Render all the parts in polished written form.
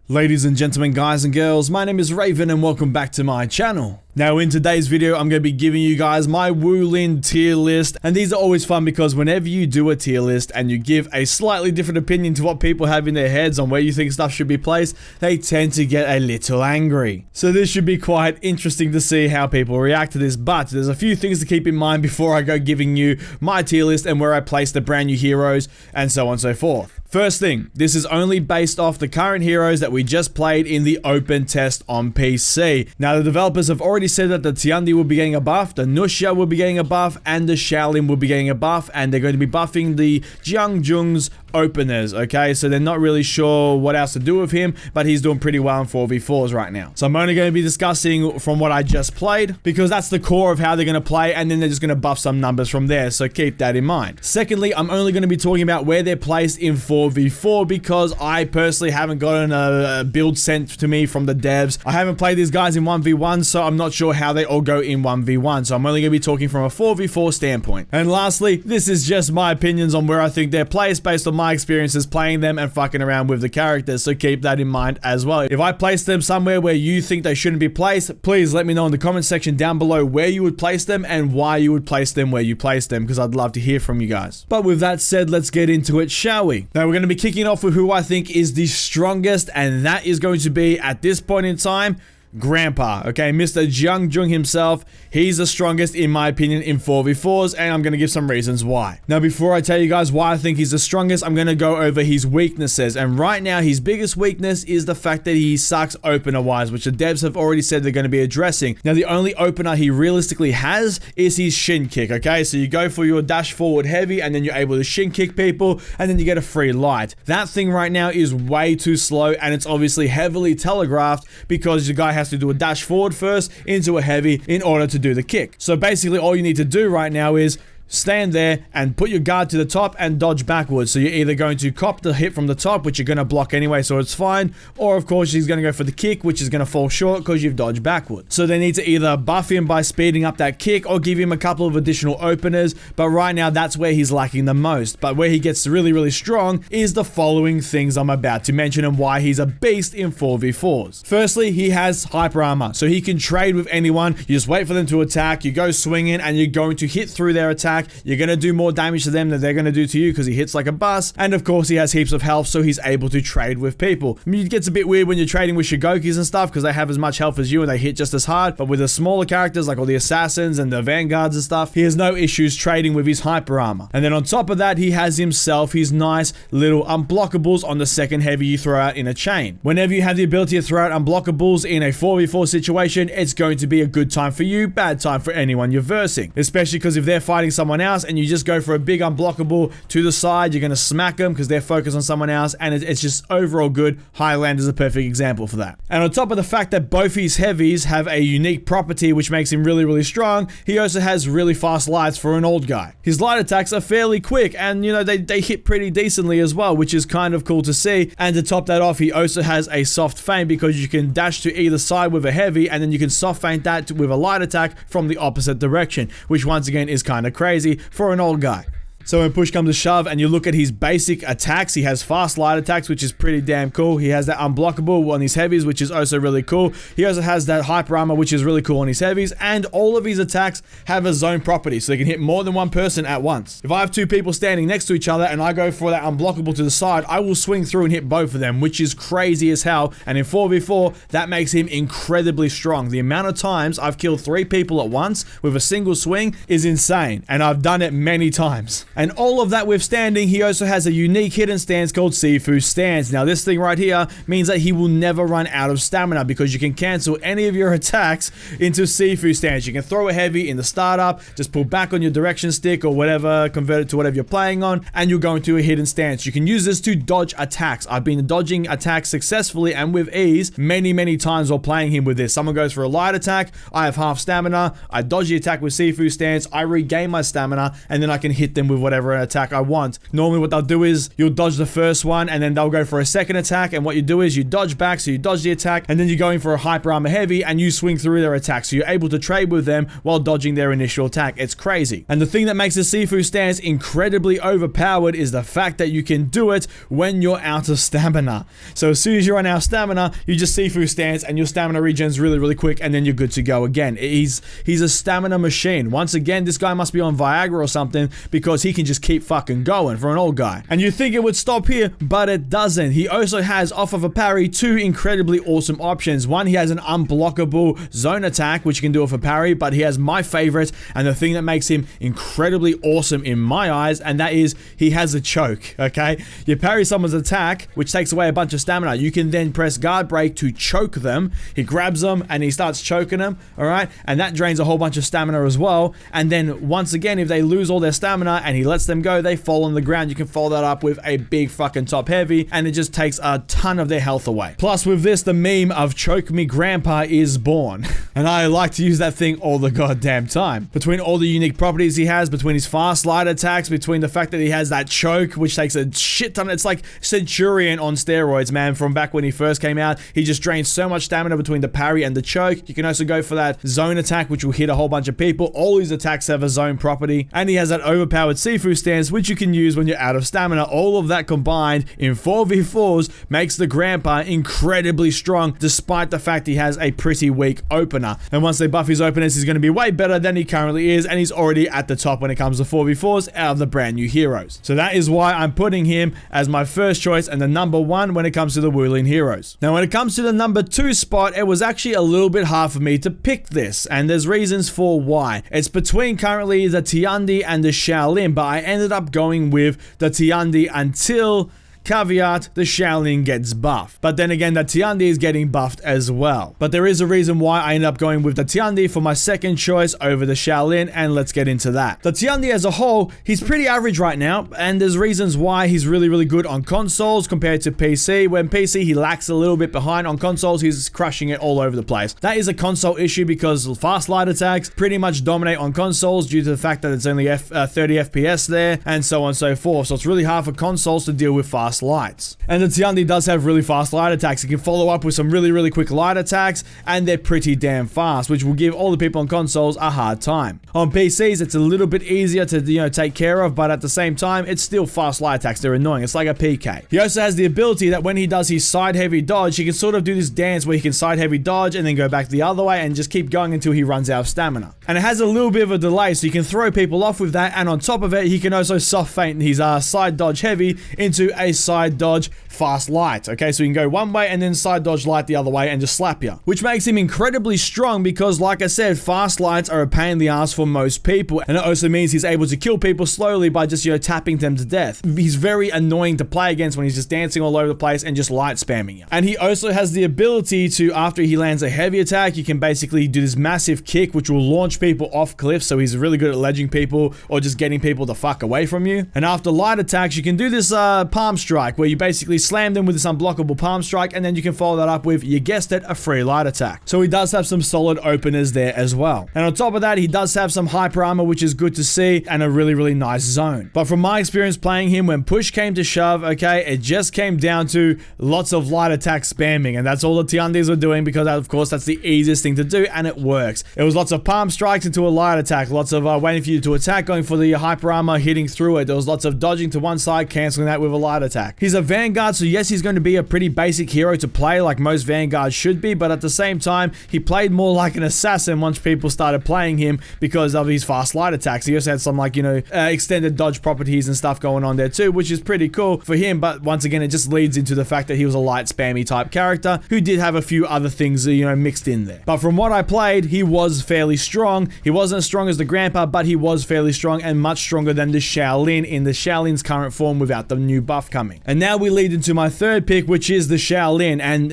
Ladies and gentlemen, guys and girls, my name is Raven and welcome back to my channel. Now in today's video, I'm going to be giving you guys my Wulin tier list, and these are always fun because whenever you do a tier list and you give a slightly different opinion to what people have in their heads on where you think stuff should be placed, they tend to get a little angry. So this should be quite interesting to see how people react to this, but there's a few things to keep in mind before I go giving you my tier list and where I place the brand new heroes and so on and so forth. First thing, this is only based off the current heroes that we just played in the open test on PC. Now the developers have already said that the Tiandi will be getting a buff, the Nuxia will be getting a buff, and the Shaolin will be getting a buff, and they're going to be buffing the Jiangjung's openers, okay? So they're not really sure what else to do with him, but he's doing pretty well in 4v4s right now. So I'm only going to be discussing from what I just played, because that's the core of how they're going to play, and then they're just going to buff some numbers from there, so keep that in mind. Secondly, I'm only going to be talking about where they're placed in 4v4, because I personally haven't gotten a build sent to me from the devs. I haven't played these guys in 1v1, so I'm not sure how they all go in 1v1, so I'm only going to be talking from a 4v4 standpoint. And lastly, this is just my opinions on where I think they're placed based on my experiences playing them and fucking around with the characters, so keep that in mind as well. If I place them somewhere where you think they shouldn't be placed, please let me know in the comment section down below where you would place them and why you would place them where you place them, because I'd love to hear from you guys. But with that said, let's get into it, shall we? Now we're going to be kicking off with who I think is the strongest, and that is going to be, at this point in time, Grandpa, okay? Mr. Jiangjung himself, he's the strongest in my opinion in 4v4s, and I'm going to give some reasons why. Now before I tell you guys why I think he's the strongest, I'm going to go over his weaknesses, and right now his biggest weakness is the fact that he sucks opener wise, which the devs have already said they're going to be addressing. Now the only opener he realistically has is his shin kick, okay? So you go for your dash forward heavy, and then you're able to shin kick people, and then you get a free light. That thing right now is way too slow, and it's obviously heavily telegraphed because the guy has to do a dash forward first into a heavy in order to do the kick. So basically all you need to do right now is stand there and put your guard to the top and dodge backwards. So you're either going to cop the hit from the top, which you're going to block anyway, so it's fine, or of course he's going to go for the kick, which is going to fall short because you've dodged backwards. So they need to either buff him by speeding up that kick or give him a couple of additional openers, but right now that's where he's lacking the most. But where he gets really, really strong is the following things I'm about to mention and why he's a beast in 4v4s. Firstly, he has hyper armor, so he can trade with anyone. You just wait for them to attack, you go swinging, and you're going to hit through their attack. You're going to do more damage to them than they're going to do to you because he hits like a bus. And of course, he has heaps of health, so he's able to trade with people. I mean, it gets a bit weird when you're trading with Shigokis and stuff because they have as much health as you and they hit just as hard. But with the smaller characters like all the assassins and the vanguards and stuff, he has no issues trading with his hyper armor. And then on top of that, he has himself his nice little unblockables on the second heavy you throw out in a chain. Whenever you have the ability to throw out unblockables in a 4v4 situation, it's going to be a good time for you, bad time for anyone you're versing. Especially because if they're fighting someone else and you just go for a big unblockable to the side, you're going to smack them because they're focused on someone else, and it's just overall good. Highland is a perfect example for that. And on top of the fact that both his heavies have a unique property which makes him really, really strong, he also has really fast lights for an old guy. His light attacks are fairly quick, and you know, they hit pretty decently as well, which is kind of cool to see. And to top that off, he also has a soft feint because you can dash to either side with a heavy, and then you can soft feint that with a light attack from the opposite direction, which once again is kind of crazy for an old guy. So when push comes to shove and you look at his basic attacks, he has fast light attacks, which is pretty damn cool. He has that unblockable on his heavies, which is also really cool. He also has that hyper armor, which is really cool on his heavies. And all of his attacks have a zone property, so they can hit more than one person at once. If I have two people standing next to each other and I go for that unblockable to the side, I will swing through and hit both of them, which is crazy as hell. And in 4v4, that makes him incredibly strong. The amount of times I've killed 3 people at once with a single swing is insane. And I've done it many times. And all of that withstanding, he also has a unique hidden stance called Sifu Stance. Now this thing right here means that he will never run out of stamina because you can cancel any of your attacks into Sifu Stance. You can throw a heavy in the startup, just pull back on your direction stick or whatever, convert it to whatever you're playing on, and you'll go into a hidden stance. You can use this to dodge attacks. I've been dodging attacks successfully and with ease many times while playing him with this. Someone goes for a light attack, I have half stamina, I dodge the attack with Sifu Stance, I regain my stamina, and then I can hit them with whatever attack I want. Normally what they'll do is you'll dodge the first one and then they'll go for a second attack, and what you do is you dodge back, so you dodge the attack, and then you're going for a hyper armor heavy and you swing through their attack, so you're able to trade with them while dodging their initial attack. It's crazy. And the thing that makes the Sifu Stance incredibly overpowered is the fact that you can do it when you're out of stamina. So as soon as you're on out of stamina, you just Sifu Stance and your stamina regens really quick, and then you're good to go again. He's a stamina machine. Once again, this guy must be on Viagra or something, because he can just keep fucking going for an old guy. And you think it would stop here, but it doesn't. He also has, off of a parry, two incredibly awesome options. One, he has an unblockable zone attack, which you can do off a parry, but he has my favorite, and the thing that makes him incredibly awesome in my eyes, and that is he has a choke, okay? You parry someone's attack, which takes away a bunch of stamina. You can then press guard break to choke them. He grabs them and he starts choking them, all right? And that drains a whole bunch of stamina as well. And then once again, if they lose all their stamina and he lets them go, they fall on the ground. You can follow that up with a big fucking top heavy, and it just takes a ton of their health away. Plus with this, the meme of choke me grandpa is born. And I like to use that thing all the goddamn time. Between all the unique properties he has, between his fast light attacks, between the fact that he has that choke, which takes a shit ton. It's like Centurion on steroids, man, from back when he first came out. He just drains so much stamina between the parry and the choke. You can also go for that zone attack, which will hit a whole bunch of people. All his attacks have a zone property. And he has that overpowered Sifu Stance, which you can use when you're out of stamina. All of that combined in 4v4s makes the grandpa incredibly strong, despite the fact he has a pretty weak opener. And once they buff his openers, he's going to be way better than he currently is, and he's already at the top when it comes to 4v4s out of the brand new heroes. So that is why I'm putting him as my first choice and the number one when it comes to the Wulin heroes. Now when it comes to the number 2 spot, it was actually a little bit hard for me to pick this, and there's reasons for why. It's between currently the Tiandi and the Shaolin, but I ended up going with the Tiandi until, caveat, the Shaolin gets buffed. But then again, the Tiandi is getting buffed as well. But there is a reason why I ended up going with the Tiandi for my second choice over the Shaolin, and let's get into that. The Tiandi as a whole, he's pretty average right now, and there's reasons why he's really good on consoles compared to PC. When PC, he lacks a little bit behind. On consoles, he's crushing it all over the place. That is a console issue because fast light attacks pretty much dominate on consoles due to the fact that it's only 30 FPS there, and so on and so forth. So it's really hard for consoles to deal with fast lights. And the Tiandi does have really fast light attacks. It can follow up with some really quick light attacks, and they're pretty damn fast, which will give all the people on consoles a hard time. On PCs, it's a little bit easier to, take care of, but at the same time, it's still fast light attacks. They're annoying. It's like a PK. He also has the ability that when he does his side heavy dodge, he can sort of do this dance where he can side heavy dodge and then go back the other way and just keep going until he runs out of stamina. And it has a little bit of a delay, so you can throw people off with that, and on top of it, he can also soft feint his side dodge heavy into a side dodge fast light. Okay, so you can go one way and then side dodge light the other way and just slap you, which makes him incredibly strong because, like I said, fast lights are a pain in the ass for most people, and it also means he's able to kill people slowly by just tapping them to death. He's very annoying to play against when he's just dancing all over the place and just light spamming you. And he also has the ability to, after he lands a heavy attack, you can basically do this massive kick which will launch people off cliffs, so he's really good at ledging people or just getting people to fuck away from you. And after light attacks, you can do this palm strike where you basically slam them with this unblockable palm strike, and then you can follow that up with, you guessed it, a free light attack. So he does have some solid openers there as well. And on top of that, he does have some hyper armor, which is good to see, and a really nice zone. But from my experience playing him, when push came to shove, okay, it just came down to lots of light attack spamming, and that's all the Tiandis were doing because, of course, that's the easiest thing to do, and it works. It was lots of palm strikes into a light attack, lots of waiting for you to attack, going for the hyper armor, hitting through it. There was lots of dodging to one side, canceling that with a light attack. He's a Vanguard, so yes, he's going to be a pretty basic hero to play like most Vanguards should be, but at the same time, he played more like an assassin once people started playing him because of his fast light attacks. He also had some extended dodge properties and stuff going on there too, which is pretty cool for him, but once again, it just leads into the fact that he was a light spammy type character who did have a few other things, mixed in there. But from what I played, he was fairly strong. He wasn't as strong as the Grandpa, but he was fairly strong and much stronger than the Shaolin in the Shaolin's current form without the new buff coming coming. And now we lead into my third pick, which is the Shaolin. And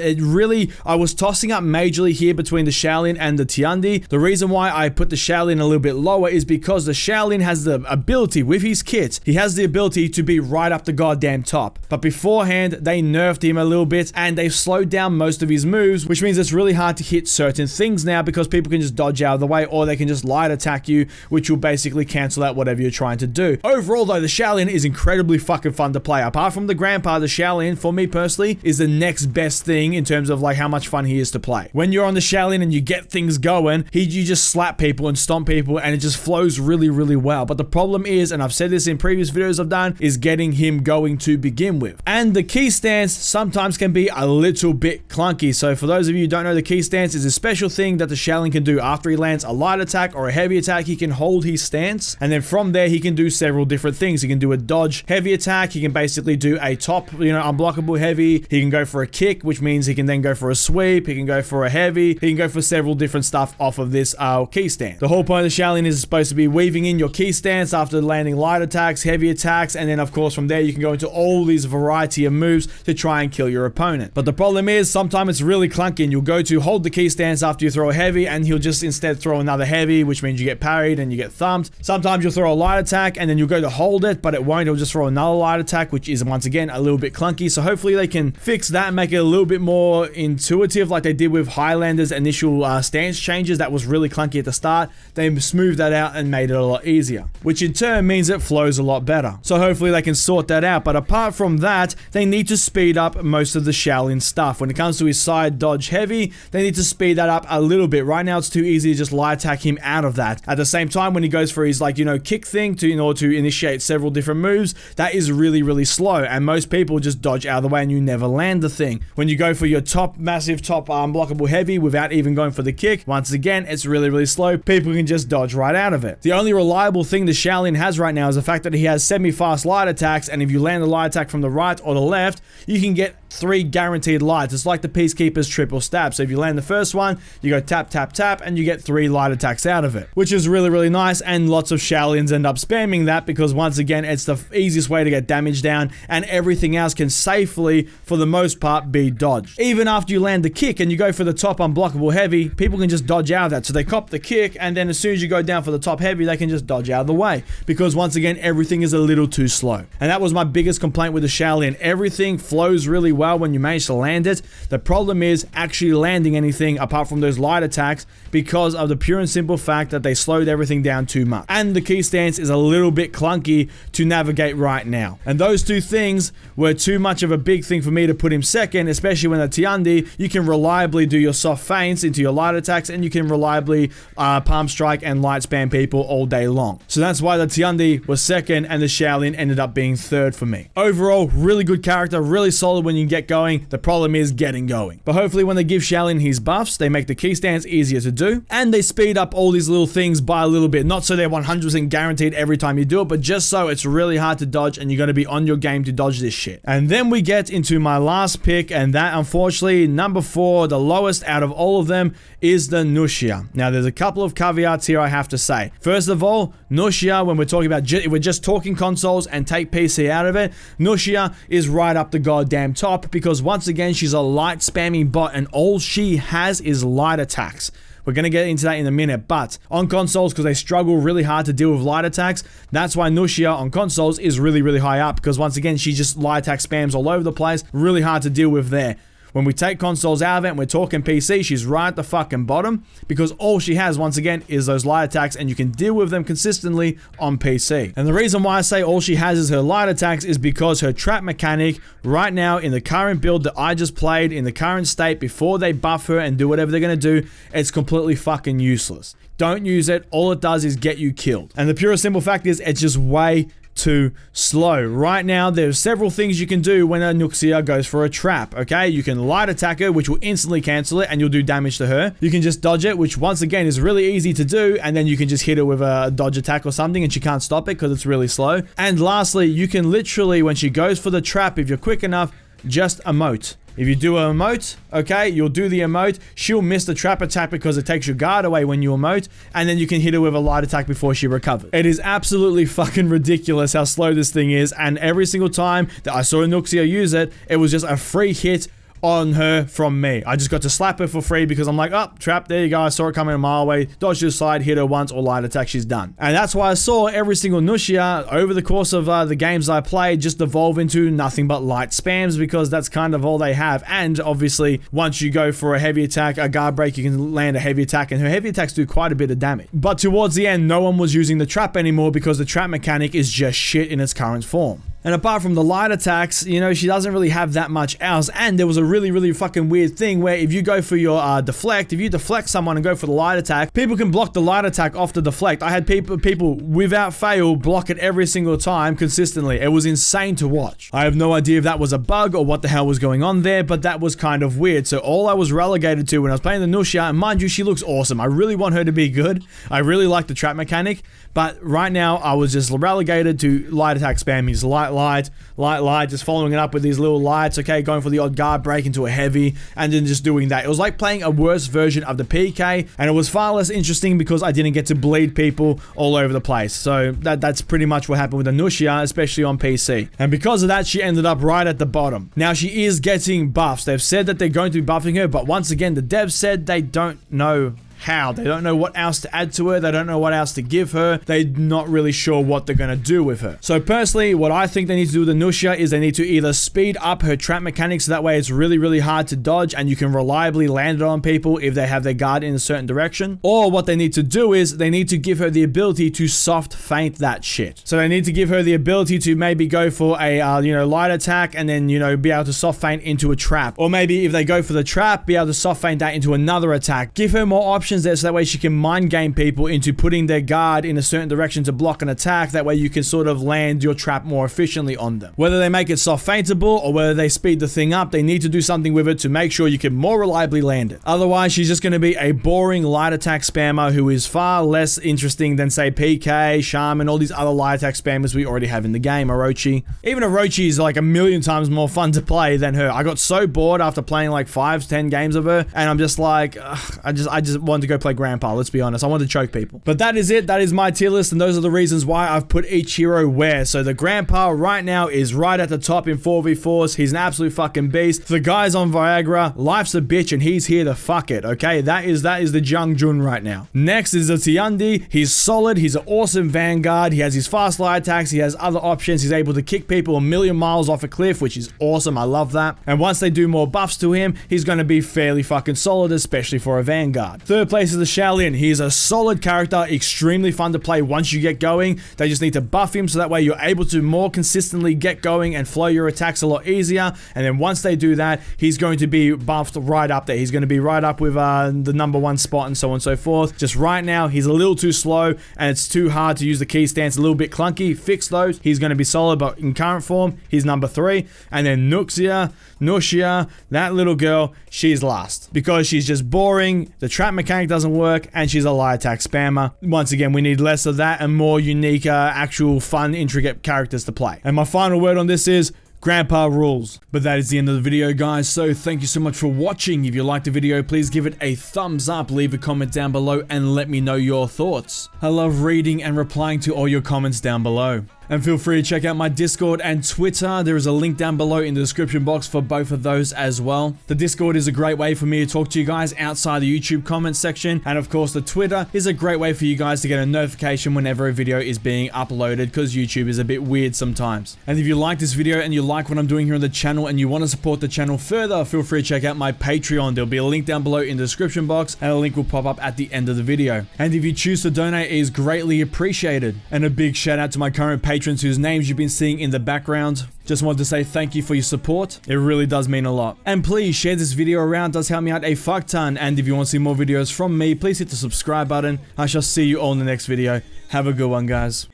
I was tossing up majorly here between the Shaolin and the Tiandi. The reason why I put the Shaolin a little bit lower is because the Shaolin has the ability, with his kit, he has the ability to be right up the goddamn top. But beforehand, they nerfed him a little bit and they've slowed down most of his moves, which means it's really hard to hit certain things now because people can just dodge out of the way, or they can just light attack you, which will basically cancel out whatever you're trying to do. Overall though, the Shaolin is incredibly fucking fun to play. Apart from the grandpa, the Shaolin, for me personally, is the next best thing in terms of like how much fun he is to play. When you're on the Shaolin and you get things going, you just slap people and stomp people and it just flows really, really well. But the problem is, and I've said this in previous videos I've done, is getting him going to begin with. And the key stance sometimes can be a little bit clunky. So for those of you who don't know, the key stance is a special thing that the Shaolin can do. After he lands a light attack or a heavy attack, he can hold his stance, and then from there he can do several different things. He can do a dodge heavy attack, he can basically do a top, unblockable heavy, he can go for a kick, which means he can then go for a sweep, he can go for a heavy, he can go for several different stuff off of this key stance. The whole point of the Shaolin is supposed to be weaving in your key stance after landing light attacks, heavy attacks, and then of course from there you can go into all these variety of moves to try and kill your opponent. But the problem is sometimes it's really clunky and you'll go to hold the key stance after you throw a heavy and he'll just instead throw another heavy, which means you get parried and you get thumped. Sometimes you'll throw a light attack and then you'll go to hold it, but it won't. It'll just throw another light attack, which is once again a little bit clunky. So hopefully they can fix that and make it a little bit more intuitive like they did with Highlander's initial stance changes. That was really clunky at the start. They smoothed that out and made it a lot easier, which in turn means it flows a lot better. So hopefully they can sort that out. But apart from that, they need to speed up most of the Shaolin stuff. When it comes to his side dodge heavy, they need to speed that up a little bit. Right now it's too easy to just light attack him out of that. At the same time, when he goes for his kick thing in order to initiate several different moves, that is really, really slow, and most people just dodge out of the way and you never land the thing. When you go for your massive top unblockable heavy without even going for the kick, once again it's really, really slow. People can just dodge right out of it. The only reliable thing the Shaolin has right now is the fact that he has semi-fast light attacks, and if you land a light attack from the right or the left, you can get 3 guaranteed lights. It's like the Peacekeeper's triple stab. So if you land the first one, you go tap, tap, tap, and you get 3 light attacks out of it, which is really, really nice. And lots of Shaolins end up spamming that because once again, it's the easiest way to get damage down, and everything else can safely, for the most part, be dodged. Even after you land the kick and you go for the top unblockable heavy, people can just dodge out of that. So they cop the kick, and then as soon as you go down for the top heavy, they can just dodge out of the way because once again, everything is a little too slow. And that was my biggest complaint with the Shaolin. Everything flows really well when you manage to land it. The problem is actually landing anything apart from those light attacks because of the pure and simple fact that they slowed everything down too much. And the key stance is a little bit clunky to navigate right now. And those two things were too much of a big thing for me to put him second, especially when the Tiandi, you can reliably do your soft feints into your light attacks, and you can reliably palm strike and light spam people all day long. So that's why the Tiandi was second and the Shaolin ended up being third for me. Overall, really good character, really solid when you get going. The problem is getting going. But hopefully when they give Shaolin his buffs, they make the key stance easier to do, and they speed up all these little things by a little bit. Not so they're 100% guaranteed every time you do it, but just so it's really hard to dodge and you're going to be on your game to dodge this shit. And then we get into my last pick, and that unfortunately, number 4, the lowest out of all of them, is the Nuxia. Now there's a couple of caveats here I have to say. First of all, Nuxia, when we're talking about, we're just talking consoles and take PC out of it, Nuxia is right up the goddamn top because once again, she's a light spamming bot and all she has is light attacks. We're going to get into that in a minute, but on consoles, because they struggle really hard to deal with light attacks, that's why Nuxia on consoles is really, really high up, because once again, she just light attack spams all over the place, really hard to deal with there. When we take consoles out of it and we're talking PC, she's right at the fucking bottom because all she has, once again, is those light attacks and you can deal with them consistently on PC. And the reason why I say all she has is her light attacks is because her trap mechanic right now in the current build that I just played, in the current state, before they buff her and do whatever they're going to do, it's completely fucking useless. Don't use it. All it does is get you killed. And the pure simple fact is it's just way too slow. Right now, there's several things you can do when a Nuxia goes for a trap, okay? You can light attack her, which will instantly cancel it, and you'll do damage to her. You can just dodge it, which once again is really easy to do, and then you can just hit her with a dodge attack or something, and she can't stop it because it's really slow. And lastly, you can literally, when she goes for the trap, if you're quick enough, just emote. If you do an emote, okay, you'll do the emote. She'll miss the trap attack because it takes your guard away when you emote, and then you can hit her with a light attack before she recovers. It is absolutely fucking ridiculous how slow this thing is, and every single time that I saw Nuxia use it, it was just a free hit on her from me. I just got to slap her for free because I'm like, oh, trap, there you go. I saw it coming a mile away. Dodge to the side, hit her once, or light attack, she's done. And that's why I saw every single Nuxia over the course of the games I played just evolve into nothing but light spams, because that's kind of all they have. And obviously, once you go for a heavy attack, a guard break, you can land a heavy attack, and her heavy attacks do quite a bit of damage. But towards the end, no one was using the trap anymore because the trap mechanic is just shit in its current form. And apart from the light attacks, you know, she doesn't really have that much else. And there was a really fucking weird thing where if you go for your deflect, if you deflect someone and go for the light attack, people can block the light attack off the deflect. I had people without fail block it every single time consistently. It was insane to watch. I have no idea if that was a bug or what the hell was going on there, but that was kind of weird. So all I was relegated to when I was playing the Nuxia, and mind you, she looks awesome. I really want her to be good. I really like the trap mechanic, but right now I was just relegated to light attack spammies. Light, just following it up with these little lights, okay, going for the odd guard break into a heavy, and then just doing that. It was like playing a worse version of the PK, and it was far less interesting because I didn't get to bleed people all over the place. So that's pretty much what happened with the Nuxia, especially on PC. And because of that, she ended up right at the bottom. Now, she is getting buffs. They've said that they're going to be buffing her, but once again, the devs said they don't know how. They don't know what else to add to her. They don't know what else to give her. They're not really sure what they're going to do with her. So personally, what I think they need to do with the Nuxia is they need to either speed up her trap mechanics so that way it's really hard to dodge and you can reliably land it on people if they have their guard in a certain direction. Or what they need to do is they need to give her the ability to soft feint that shit. So they need to give her the ability to maybe go for a light attack and then, be able to soft feint into a trap. Or maybe if they go for the trap, be able to soft feint that into another attack. Give her more options there so that way she can mind game people into putting their guard in a certain direction to block an attack. That way you can sort of land your trap more efficiently on them. Whether they make it soft feintable or whether they speed the thing up, they need to do something with it to make sure you can more reliably land it. Otherwise, she's just going to be a boring light attack spammer who is far less interesting than, say, PK, Shaman, all these other light attack spammers we already have in the game. Orochi. Even Orochi is like a million times more fun to play than her. I got so bored after playing like 5-10 games of her, and I'm just like, I just wanted to go play Grandpa, let's be honest. I wanted to choke people. But that is it. That is my tier list, and those are the reasons why I've put each hero where. So the Grandpa right now is right at the top in 4v4s. He's an absolute fucking beast. The guy's on Viagra. Life's a bitch, and he's here to fuck it, okay? That is the Jung Jun right now. Next is the Tiandi. He's solid. He's an awesome vanguard. He has his fast light attacks. He has other options. He's able to kick people a million miles off a cliff, which is awesome. I love that. And once they do more buffs to him, he's going to be fairly fucking solid, especially for a vanguard. Third place is the Shaolin. He's a solid character, extremely fun to play once you get going. They just need to buff him so that way you're able to more consistently get going and flow your attacks a lot easier. And then once they do that, he's going to be buffed right up there. He's going to be right up with the #1 spot and so on and so forth. Just right now, he's a little too slow and it's too hard to use the key stance, a little bit clunky. Fix those. He's going to be solid, but in current form, he's #3. And then Nuxia, that little girl, she's last because she's just boring. The trap mechanic doesn't work, and she's a light attack spammer. Once again, we need less of that and more unique, actual fun, intricate characters to play. And my final word on this is Grandpa rules. But that is the end of the video, guys, so thank you so much for watching. If you liked the video, please give it a thumbs up, leave a comment down below, and let me know your thoughts. I love reading and replying to all your comments down below. And feel free to check out my Discord and Twitter. There is a link down below in the description box for both of those as well. The Discord is a great way for me to talk to you guys outside the YouTube comments section. And of course, the Twitter is a great way for you guys to get a notification whenever a video is being uploaded, because YouTube is a bit weird sometimes. And if you like this video and you like what I'm doing here on the channel and you want to support the channel further, feel free to check out my Patreon. There'll be a link down below in the description box, and a link will pop up at the end of the video. And if you choose to donate, it is greatly appreciated. And a big shout out to my current patrons whose names you've been seeing in the background. Just wanted to say thank you for your support. It really does mean a lot. And please share this video around, it does help me out a fuck ton. And if you want to see more videos from me, please hit the subscribe button. I shall see you all in the next video. Have a good one, guys.